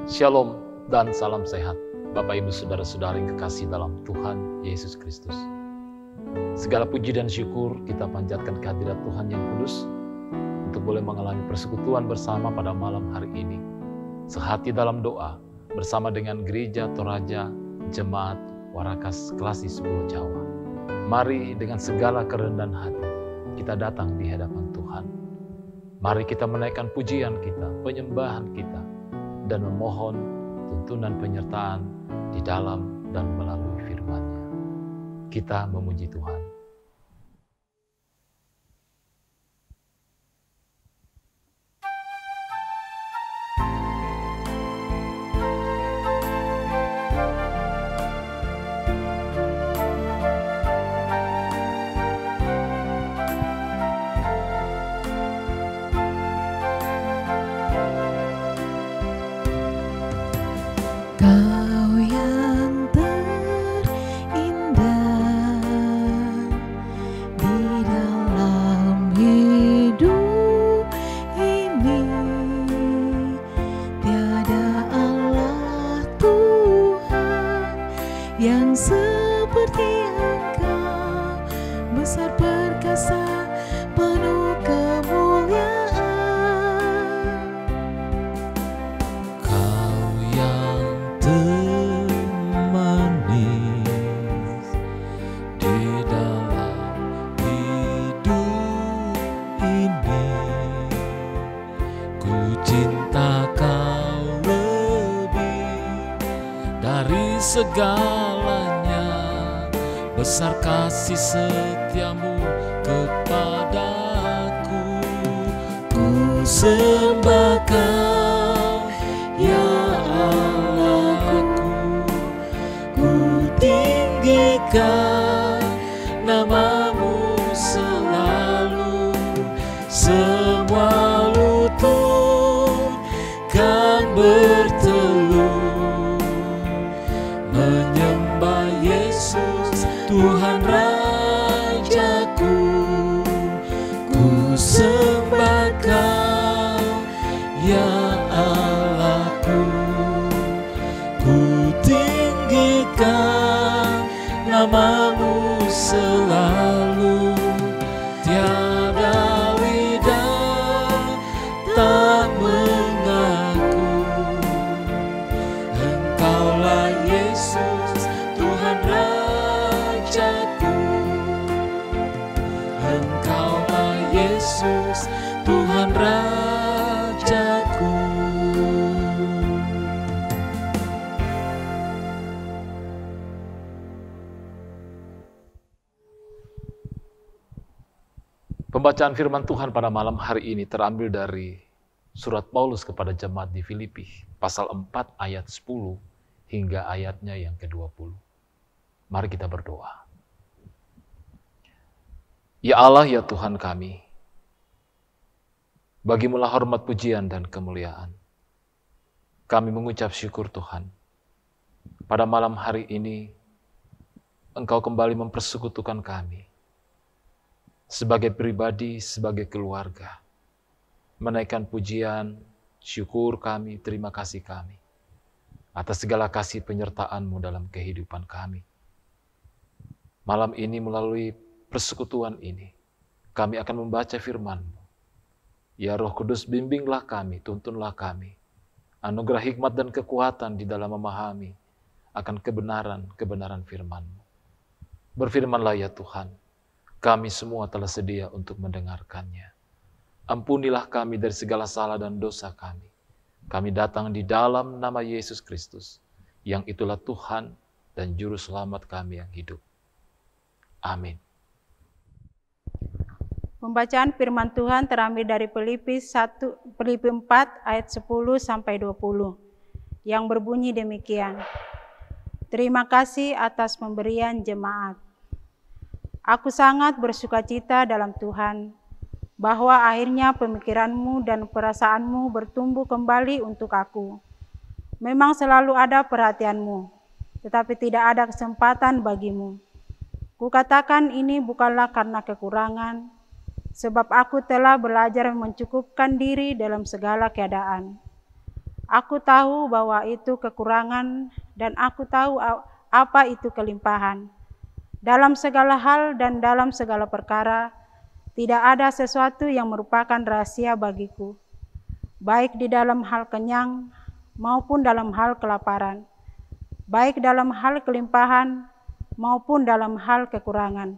Shalom dan salam sehat, Bapak Ibu Saudara-saudara yang kekasih dalam Tuhan Yesus Kristus. Segala puji dan syukur kita panjatkan kehadirat Tuhan yang kudus untuk boleh mengalami persekutuan bersama pada malam hari ini. Sehati dalam doa bersama dengan Gereja Toraja Jemaat Warakas Kelasi 10 Jawa. Mari dengan segala kerendahan hati kita datang di hadapan Tuhan. Mari kita menaikkan pujian kita, penyembahan kita, dan memohon tuntunan penyertaan di dalam dan melalui firman-Nya. Kita memuji Tuhan. Segalanya besar kasih setiamu kepadaku. Ku sembah Kau ya Allahku, ku tinggikan nama-Mu selalu. Semua lutut kan bertelut menyembah Yesus Tuhan Rajaku. Ku sembah Kau ya Allahku, ku tinggikan nama-Mu selalu. Tiada lidah tak mengaku Engkaulah Yesus Tuhan Rajaku. Engkaulah Yesus Tuhan Rajaku. Pembacaan firman Tuhan pada malam hari ini terambil dari surat Paulus kepada jemaat di Filipi, pasal 4 ayat 10 hingga ayatnya yang ke-20. Mari kita berdoa. Ya Allah, ya Tuhan kami, Bagimulah hormat, pujian, dan kemuliaan. Kami mengucap syukur Tuhan. Pada malam hari ini, Engkau kembali mempersekutukan kami sebagai pribadi, sebagai keluarga, menaikkan pujian, syukur kami, terima kasih kami atas segala kasih penyertaan-Mu dalam kehidupan kami. Malam ini melalui persekutuan ini, kami akan membaca firman-Mu. Ya Roh Kudus, bimbinglah kami, tuntunlah kami. Anugerah hikmat dan kekuatan di dalam memahami akan kebenaran firman-Mu. Berfirmanlah ya Tuhan, kami semua telah sedia untuk mendengarkannya. Ampunilah kami dari segala salah dan dosa kami. Kami datang di dalam nama Yesus Kristus, yang itulah Tuhan dan Juru Selamat kami yang hidup. Amin. Pembacaan firman Tuhan terambil dari Filipi 4 ayat 10 sampai 20, yang berbunyi demikian. Terima kasih atas pemberian jemaat. Aku sangat bersukacita dalam Tuhan, bahwa akhirnya pemikiranmu dan perasaanmu bertumbuh kembali untuk aku. Memang selalu ada perhatianmu, tetapi tidak ada kesempatan bagimu. Kukatakan ini bukanlah karena kekurangan, sebab aku telah belajar mencukupkan diri dalam segala keadaan. Aku tahu bahwa itu kekurangan dan aku tahu apa itu kelimpahan. Dalam segala hal dan dalam segala perkara, tidak ada sesuatu yang merupakan rahasia bagiku, baik di dalam hal kenyang maupun dalam hal kelaparan, baik dalam hal kelimpahan maupun dalam hal kekurangan.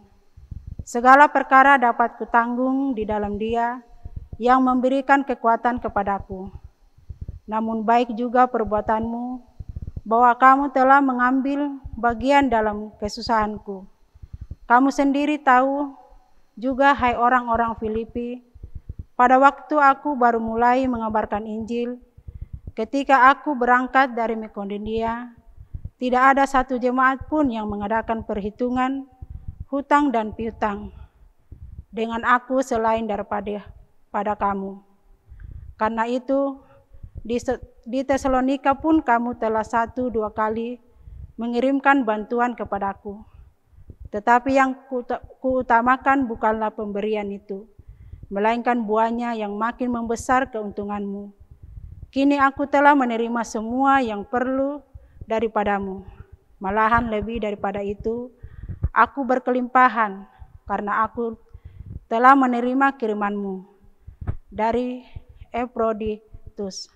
Segala perkara dapat kutanggung di dalam Dia yang memberikan kekuatan kepadaku. Namun baik juga perbuatanmu, bahwa kamu telah mengambil bagian dalam kesusahanku. Kamu sendiri tahu juga, hai orang-orang Filipi, pada waktu aku baru mulai mengabarkan Injil, ketika aku berangkat dari Makedonia, tidak ada satu jemaat pun yang mengadakan perhitungan hutang dan piutang dengan aku selain daripada kamu. Karena itu, di Tesalonika pun kamu telah 1-2 kali mengirimkan bantuan kepadaku. Tetapi yang kuutamakan bukanlah pemberian itu, melainkan buahnya yang makin membesar keuntunganmu. Kini aku telah menerima semua yang perlu daripadamu. Malahan lebih daripada itu, aku berkelimpahan karena aku telah menerima kirimanmu dari Epaphroditus,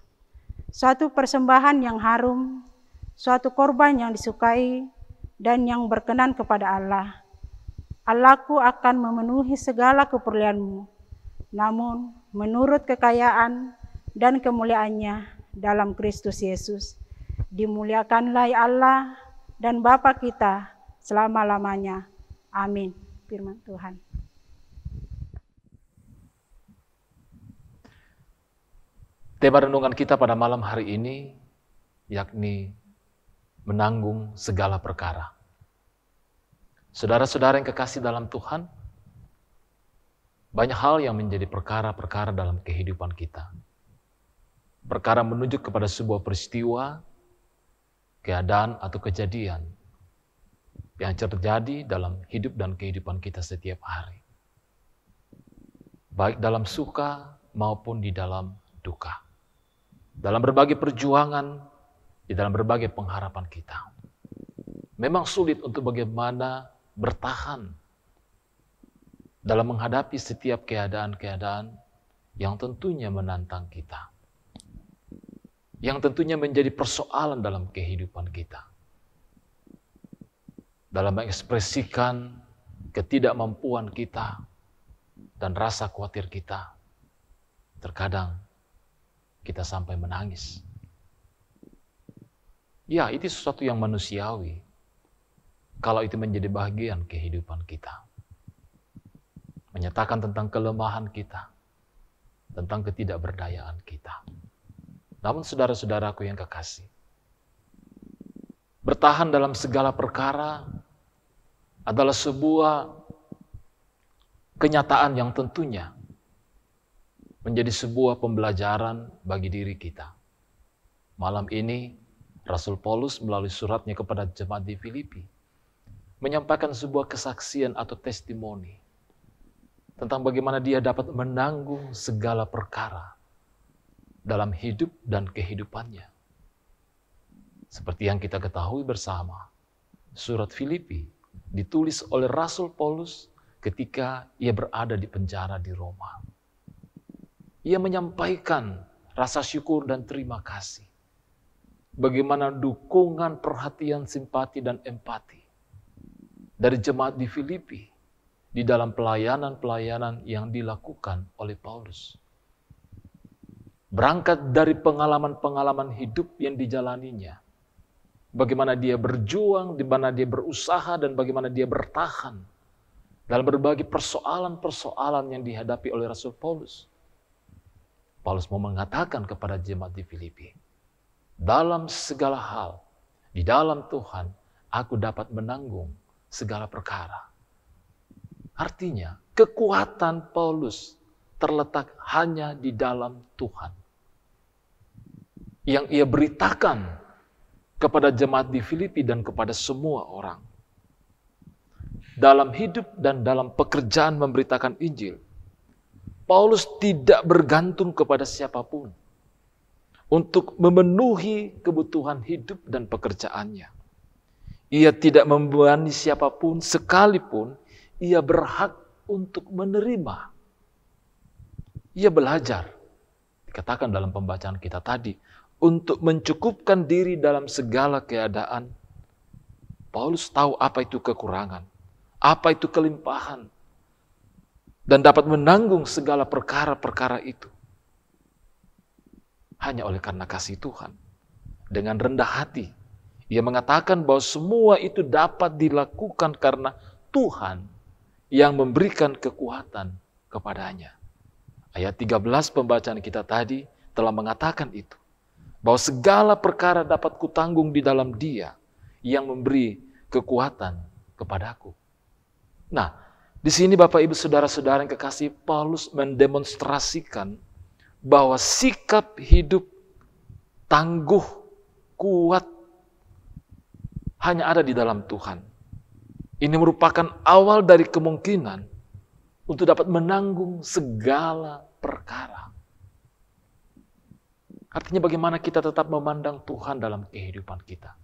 suatu persembahan yang harum, suatu korban yang disukai dan yang berkenan kepada Allah. Allahku akan memenuhi segala keperluanmu, namun menurut kekayaan dan kemuliaannya dalam Kristus Yesus. Dimuliakanlah Allah dan Bapa kita selama-lamanya. Amin. Firman Tuhan. Tema renungan kita pada malam hari ini yakni menanggung segala perkara. Saudara-saudara yang kekasih dalam Tuhan, banyak hal yang menjadi perkara-perkara dalam kehidupan kita. Perkara menunjuk kepada sebuah peristiwa, keadaan atau kejadian yang terjadi dalam hidup dan kehidupan kita setiap hari. Baik dalam suka maupun di dalam duka. Dalam berbagai perjuangan, di dalam berbagai pengharapan kita. Memang sulit untuk bagaimana bertahan dalam menghadapi setiap keadaan-keadaan yang tentunya menantang kita. Yang tentunya menjadi persoalan dalam kehidupan kita. Dalam mengekspresikan ketidakmampuan kita dan rasa khawatir kita, terkadang kita sampai menangis. Ya, itu sesuatu yang manusiawi. Kalau itu menjadi bagian kehidupan kita. Menyatakan tentang kelemahan kita. Tentang ketidakberdayaan kita. Namun saudara-saudaraku yang kekasih, bertahan dalam segala perkara adalah sebuah kenyataan yang tentunya menjadi sebuah pembelajaran bagi diri kita. Malam ini, Rasul Paulus melalui suratnya kepada jemaat di Filipi, menyampaikan sebuah kesaksian atau testimoni tentang bagaimana dia dapat menanggung segala perkara dalam hidup dan kehidupannya. Seperti yang kita ketahui bersama, surat Filipi ditulis oleh Rasul Paulus ketika ia berada di penjara di Roma. Ia menyampaikan rasa syukur dan terima kasih. Bagaimana dukungan, perhatian, simpati, dan empati dari jemaat di Filipi di dalam pelayanan-pelayanan yang dilakukan oleh Paulus. Berangkat dari pengalaman-pengalaman hidup yang dijalaninya. Bagaimana dia berjuang, di mana dia berusaha, dan bagaimana dia bertahan dalam berbagai persoalan-persoalan yang dihadapi oleh Rasul Paulus. Paulus mau mengatakan kepada jemaat di Filipi, dalam segala hal, di dalam Tuhan, aku dapat menanggung segala perkara. Artinya, kekuatan Paulus terletak hanya di dalam Tuhan. Yang ia beritakan kepada jemaat di Filipi dan kepada semua orang. Dalam hidup dan dalam pekerjaan memberitakan Injil, Paulus tidak bergantung kepada siapapun. untuk memenuhi kebutuhan hidup dan pekerjaannya. Ia tidak membebani siapapun, sekalipun ia berhak untuk menerima. Ia belajar, dikatakan dalam pembacaan kita tadi, untuk mencukupkan diri dalam segala keadaan. Paulus tahu apa itu kekurangan, apa itu kelimpahan, dan dapat menanggung segala perkara-perkara itu. Hanya oleh karena kasih Tuhan. Dengan rendah hati, ia mengatakan bahwa semua itu dapat dilakukan karena Tuhan yang memberikan kekuatan kepadanya. Ayat 13 pembacaan kita tadi telah mengatakan itu. Bahwa segala perkara dapat kutanggung di dalam Dia yang memberi kekuatan kepadaku. Nah, di sini Bapak Ibu Saudara-saudara yang kekasih, Paulus mendemonstrasikan bahwa sikap hidup tangguh, kuat, hanya ada di dalam Tuhan. Ini merupakan awal dari kemungkinan untuk dapat menanggung segala perkara. Artinya bagaimana kita tetap memandang Tuhan dalam kehidupan kita.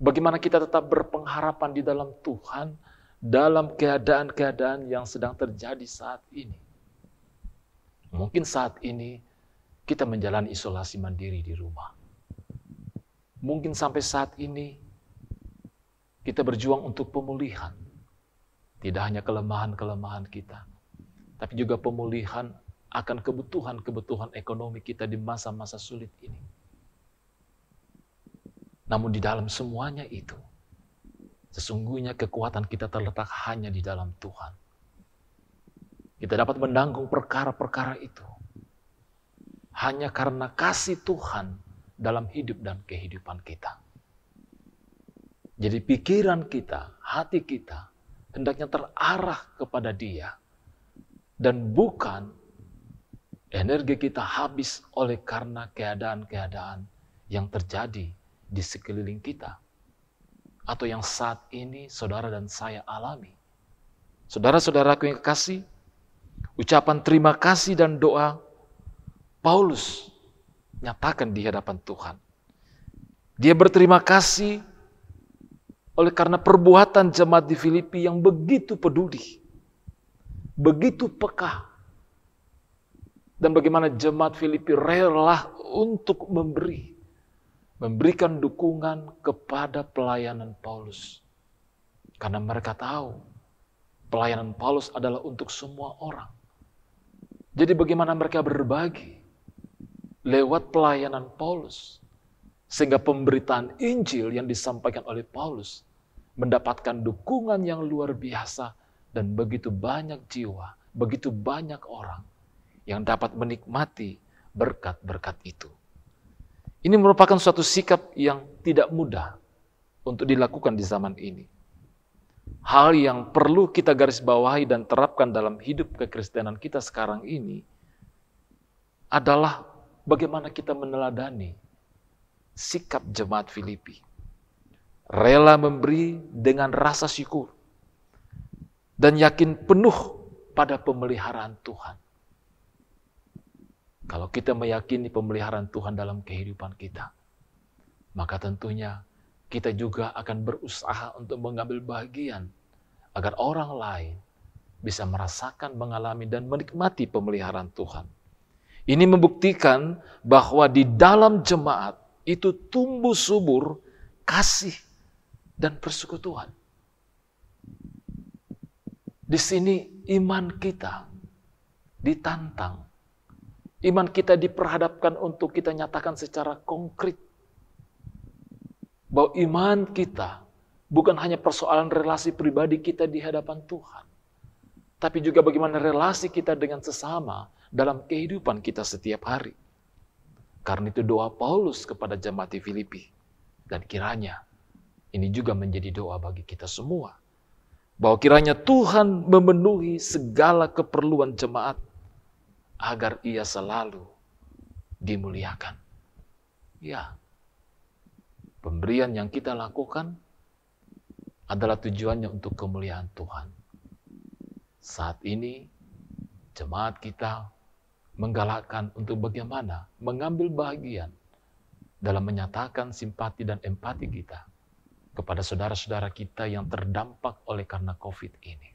Bagaimana kita tetap berpengharapan di dalam Tuhan dalam keadaan-keadaan yang sedang terjadi saat ini. Mungkin saat ini kita menjalani isolasi mandiri di rumah. Mungkin sampai saat ini kita berjuang untuk pemulihan. Tidak hanya kelemahan-kelemahan kita, tapi juga pemulihan akan kebutuhan-kebutuhan ekonomi kita di masa-masa sulit ini. Namun di dalam semuanya itu, sesungguhnya kekuatan kita terletak hanya di dalam Tuhan. Kita dapat menanggung perkara-perkara itu hanya karena kasih Tuhan dalam hidup dan kehidupan kita. Jadi pikiran kita, hati kita, hendaknya terarah kepada Dia. Dan bukan energi kita habis oleh karena keadaan-keadaan yang terjadi di sekeliling kita. Atau yang saat ini saudara dan saya alami. Saudara-saudaraku yang kekasih, ucapan terima kasih dan doa Paulus nyatakan di hadapan Tuhan. Dia berterima kasih oleh karena perbuatan jemaat di Filipi yang begitu peduli, begitu peka. Dan bagaimana jemaat Filipi rela untuk memberikan dukungan kepada pelayanan Paulus. Karena mereka tahu pelayanan Paulus adalah untuk semua orang. Jadi bagaimana mereka berbagi lewat pelayanan Paulus. Sehingga pemberitaan Injil yang disampaikan oleh Paulus mendapatkan dukungan yang luar biasa dan begitu banyak jiwa, begitu banyak orang yang dapat menikmati berkat-berkat itu. Ini merupakan suatu sikap yang tidak mudah untuk dilakukan di zaman ini. Hal yang perlu kita garis bawahi dan terapkan dalam hidup kekristenan kita sekarang ini adalah bagaimana kita meneladani sikap jemaat Filipi. Rela memberi dengan rasa syukur. Dan yakin penuh pada pemeliharaan Tuhan. Kalau kita meyakini pemeliharaan Tuhan dalam kehidupan kita, maka tentunya kita juga akan berusaha untuk mengambil bagian agar orang lain bisa merasakan, mengalami, dan menikmati pemeliharaan Tuhan. Ini membuktikan bahwa di dalam jemaat itu tumbuh subur kasih dan persekutuan. Di sini iman kita ditantang. Iman kita diperhadapkan untuk kita nyatakan secara konkret. Bahwa iman kita bukan hanya persoalan relasi pribadi kita di hadapan Tuhan. Tapi juga bagaimana relasi kita dengan sesama dalam kehidupan kita setiap hari. Karena itu doa Paulus kepada jemaat di Filipi. Dan kiranya ini juga menjadi doa bagi kita semua. Bahwa kiranya Tuhan memenuhi segala keperluan jemaat agar ia selalu dimuliakan. Ya, pemberian yang kita lakukan adalah tujuannya untuk kemuliaan Tuhan. Saat ini jemaat kita menggalakkan untuk bagaimana mengambil bagian dalam menyatakan simpati dan empati kita kepada saudara-saudara kita yang terdampak oleh karena COVID ini.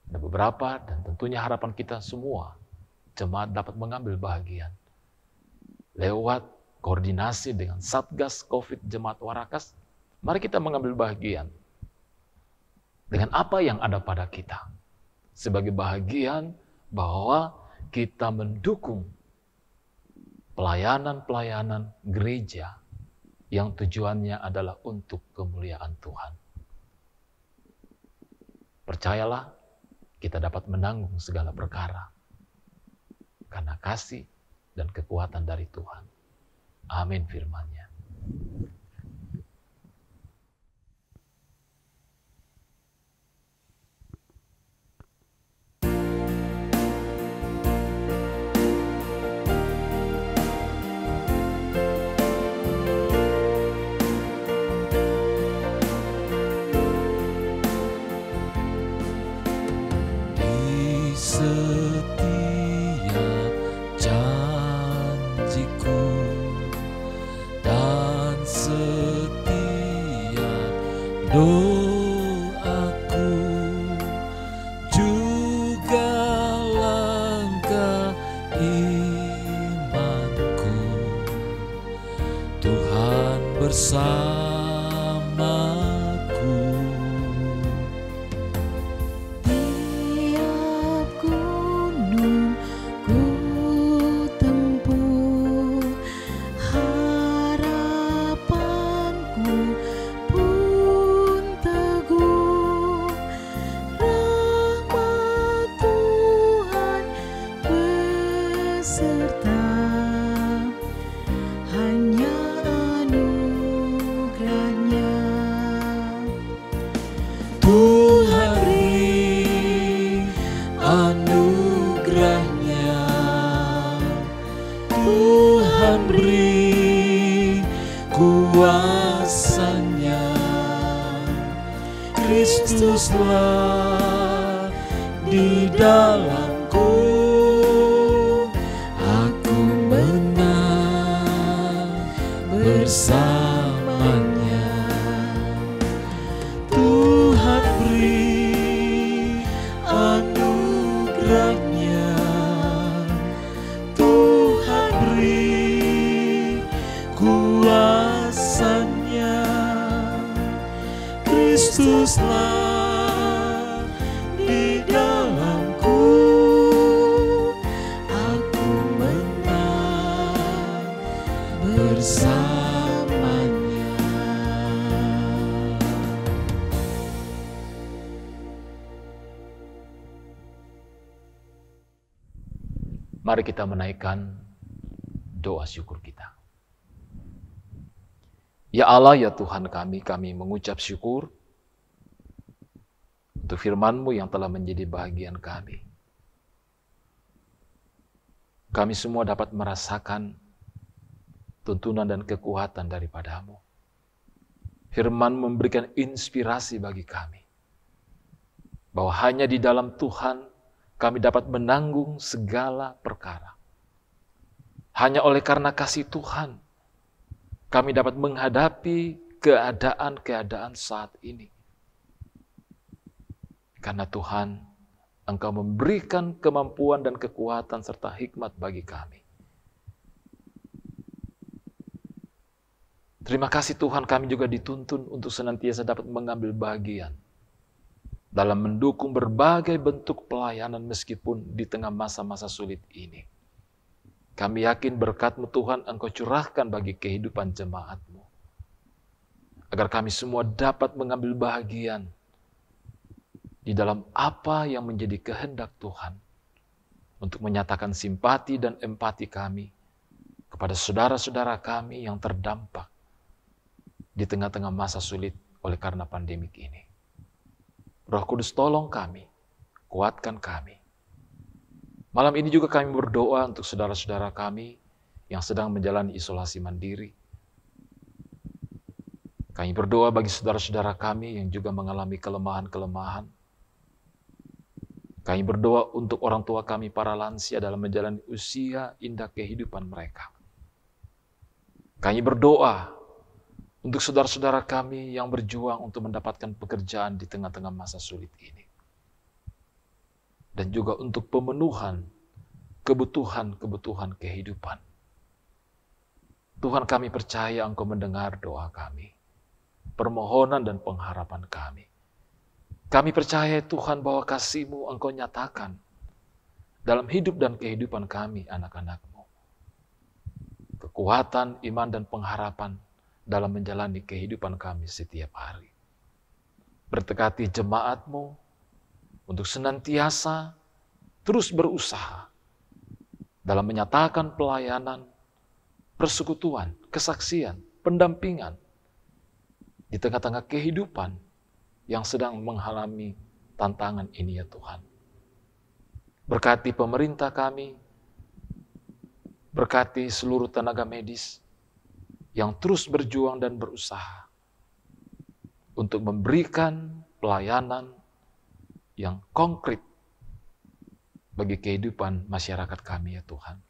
Ada beberapa dan tentunya harapan kita semua, jemaat dapat mengambil bagian lewat koordinasi dengan Satgas COVID Jemaat Warakas. Mari kita mengambil bagian dengan apa yang ada pada kita sebagai bagian bahwa kita mendukung pelayanan-pelayanan gereja yang tujuannya adalah untuk kemuliaan Tuhan. Percayalah, kita dapat menanggung segala perkara karena kasih dan kekuatan dari Tuhan. Amin firman-Nya. Setiap janjiku dan setiap doaku, juga langkah imanku, Tuhan bersamaku. Tuhan beri anugerahnya, Tuhan beri kuasanya. Kristuslah di dalamku, aku menang bersamanya. Tuhan beri anugerahnya, Tuhan beri kuasanya. Kristuslah di dalamku, aku menang bersamanya. Mari kita menaikkan doa syukur kita. Ya Allah, ya Tuhan kami mengucap syukur untuk firman-Mu yang telah menjadi bagian kami. Kami semua dapat merasakan tuntunan dan kekuatan daripada-Mu. Firman memberikan inspirasi bagi kami, bahwa hanya di dalam Tuhan kami dapat menanggung segala perkara. Hanya oleh karena kasih Tuhan, kami dapat menghadapi keadaan-keadaan saat ini. Karena Tuhan, Engkau memberikan kemampuan dan kekuatan serta hikmat bagi kami. Terima kasih Tuhan, kami juga dituntun untuk senantiasa dapat mengambil bagian dalam mendukung berbagai bentuk pelayanan meskipun di tengah masa-masa sulit ini. Kami yakin berkat-Mu Tuhan Engkau curahkan bagi kehidupan jemaat-Mu, agar kami semua dapat mengambil bagian di dalam apa yang menjadi kehendak Tuhan, untuk menyatakan simpati dan empati kami kepada saudara-saudara kami yang terdampak di tengah-tengah masa sulit oleh karena pandemik ini. Roh Kudus tolong kami, kuatkan kami. Malam ini juga kami berdoa untuk saudara-saudara kami yang sedang menjalani isolasi mandiri. Kami berdoa bagi saudara-saudara kami yang juga mengalami kelemahan-kelemahan. Kami berdoa untuk orang tua kami para lansia dalam menjalani usia indah kehidupan mereka. Kami berdoa untuk saudara-saudara kami yang berjuang untuk mendapatkan pekerjaan di tengah-tengah masa sulit ini. Dan juga untuk pemenuhan kebutuhan-kebutuhan kehidupan. Tuhan, kami percaya Engkau mendengar doa kami, permohonan dan pengharapan kami. Kami percaya Tuhan bahwa kasih-Mu Engkau nyatakan dalam hidup dan kehidupan kami, anak-anak-Mu. Kekuatan, iman, dan pengharapan dalam menjalani kehidupan kami setiap hari. Berkati jemaat-Mu untuk senantiasa terus berusaha dalam menyatakan pelayanan, persekutuan, kesaksian, pendampingan di tengah-tengah kehidupan yang sedang mengalami tantangan ini ya Tuhan. Berkati pemerintah kami, berkati seluruh tenaga medis yang terus berjuang dan berusaha untuk memberikan pelayanan yang konkret bagi kehidupan masyarakat kami ya Tuhan.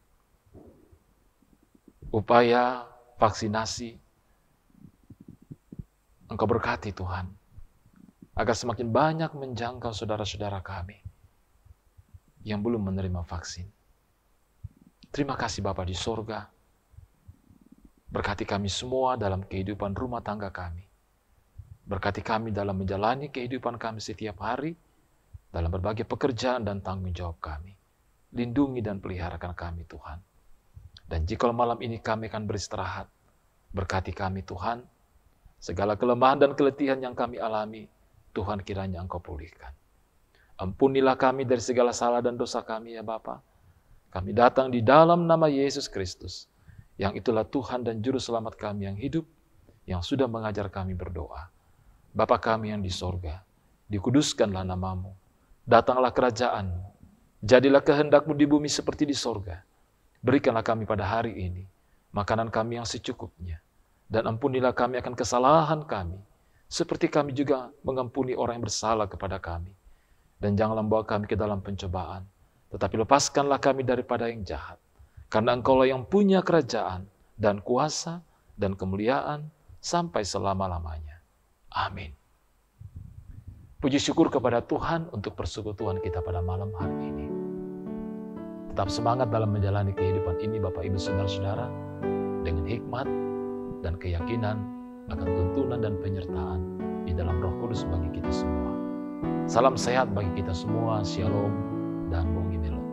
Upaya vaksinasi, Engkau berkati Tuhan, agar semakin banyak menjangkau saudara-saudara kami yang belum menerima vaksin. Terima kasih Bapa di sorga, berkati kami semua dalam kehidupan rumah tangga kami. Berkati kami dalam menjalani kehidupan kami setiap hari, dalam berbagai pekerjaan dan tanggung jawab kami. Lindungi dan peliharakan kami Tuhan. Dan jika malam ini kami akan beristirahat, berkati kami Tuhan, segala kelemahan dan keletihan yang kami alami, Tuhan kiranya Engkau pulihkan. Ampunilah kami dari segala salah dan dosa kami ya Bapa. Kami datang di dalam nama Yesus Kristus, yang itulah Tuhan dan Juru Selamat kami yang hidup, yang sudah mengajar kami berdoa. Bapa kami yang di sorga, dikuduskanlah nama-Mu, datanglah kerajaan-Mu, jadilah kehendak-Mu di bumi seperti di sorga. Berikanlah kami pada hari ini makanan kami yang secukupnya, dan ampunilah kami akan kesalahan kami, seperti kami juga mengampuni orang yang bersalah kepada kami. Dan janganlah membawa kami ke dalam pencobaan, tetapi lepaskanlah kami daripada yang jahat. Karena Engkaulah yang punya kerajaan dan kuasa dan kemuliaan sampai selama-lamanya. Amin. Puji syukur kepada Tuhan untuk persekutuan kita pada malam hari ini. Tetap semangat dalam menjalani kehidupan ini Bapak Ibu Saudara-saudara, dengan hikmat dan keyakinan akan tuntunan dan penyertaan di dalam Roh Kudus bagi kita semua. Salam sehat bagi kita semua, Shalom dan Bongi Melo.